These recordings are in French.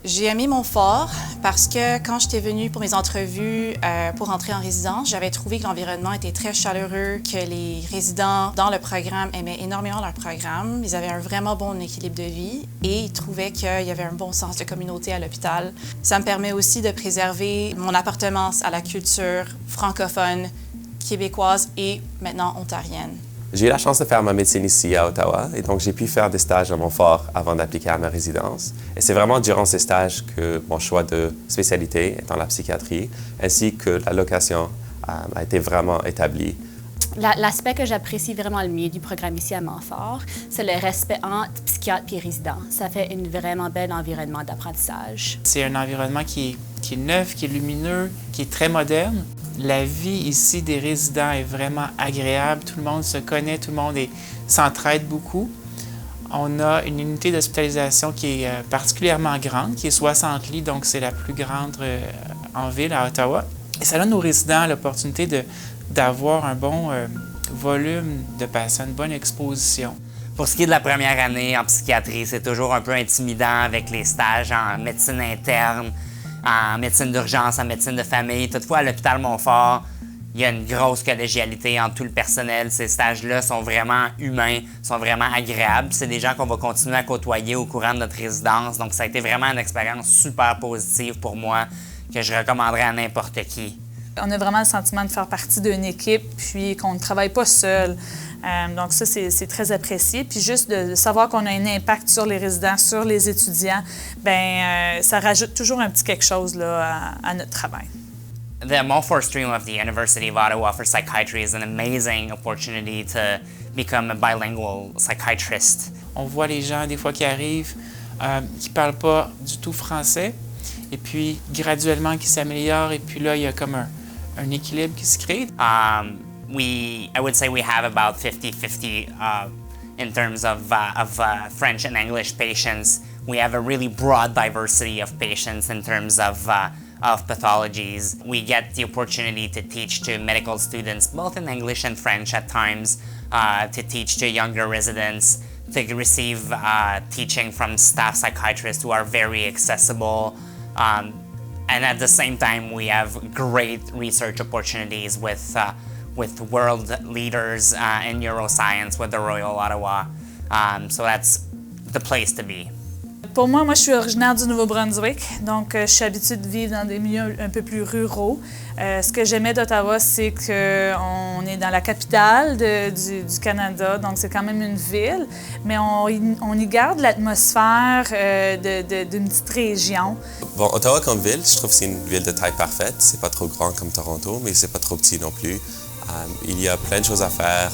J'ai aimé Montfort parce que quand j'étais venue pour mes entrevues pour entrer en résidence, j'avais trouvé que l'environnement était très chaleureux, que les résidents dans le programme aimaient énormément leur programme. Ils avaient un vraiment bon équilibre de vie et ils trouvaient qu'il y avait un bon sens de communauté à l'hôpital. Ça me permet aussi de préserver mon appartenance à la culture francophone, québécoise et maintenant ontarienne. J'ai eu la chance de faire ma médecine ici à Ottawa et donc j'ai pu faire des stages à Montfort avant d'appliquer à ma résidence. Et c'est vraiment durant ces stages que mon choix de spécialité est dans la psychiatrie ainsi que la location a été vraiment établi. L'aspect que j'apprécie vraiment le mieux du programme ici à Montfort, c'est le respect entre psychiatre et résident. Ça fait un vraiment bel environnement d'apprentissage. C'est un environnement qui est neuf, qui est lumineux, qui est très moderne. La vie ici des résidents est vraiment agréable. Tout le monde se connaît, tout le monde s'entraide beaucoup. On a une unité d'hospitalisation qui est particulièrement grande, qui est 60 lits, donc c'est la plus grande en ville à Ottawa. Et ça donne aux résidents l'opportunité d'avoir un bon volume de patients, une bonne exposition. Pour ce qui est de la première année en psychiatrie, c'est toujours un peu intimidant avec les stages en médecine interne, en médecine d'urgence, en médecine de famille. Toutefois, à l'hôpital Montfort, il y a une grosse collégialité entre tout le personnel. Ces stages-là sont vraiment humains, sont vraiment agréables. C'est des gens qu'on va continuer à côtoyer au courant de notre résidence. Donc, ça a été vraiment une expérience super positive pour moi que je recommanderais à n'importe qui. On a vraiment le sentiment de faire partie d'une équipe, puis qu'on ne travaille pas seul. Donc ça, c'est très apprécié. Puis juste de savoir qu'on a un impact sur les résidents, sur les étudiants, ça rajoute toujours un petit quelque chose là, à notre travail. The Montfort stream of the University of Ottawa for psychiatry is an amazing opportunity to become a bilingual psychiatrist. On voit les gens des fois qui arrivent, qui ne parlent pas du tout français, et puis graduellement qui s'améliorent, et puis là, il y a comme un équilibre qui se crée. I would say we have about 50-50 in terms of French and English patients. We have a really broad diversity of patients in terms of pathologies. We get the opportunity to teach to medical students, both in English and French at times, to teach to younger residents, to receive teaching from staff psychiatrists who are very accessible. And at the same time, we have great research opportunities with world leaders in neuroscience with the Royal Ottawa. So that's the place to be. Pour moi, je suis originaire du Nouveau-Brunswick, donc je suis habituée de vivre dans des milieux un peu plus ruraux. Ce que j'aimais d'Ottawa, c'est qu'on est dans la capitale du Canada, donc c'est quand même une ville, mais on y garde l'atmosphère d'une petite région. Bon, Ottawa comme ville, je trouve que c'est une ville de taille parfaite. C'est pas trop grand comme Toronto, mais c'est pas trop petit non plus. Il y a plein de choses à faire.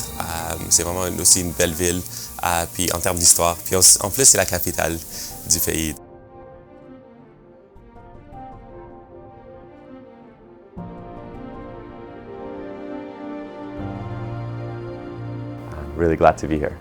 C'est vraiment aussi une belle ville. Puis en termes d'histoire. Puis en plus, c'est la capitale du pays. I'm really glad to be here.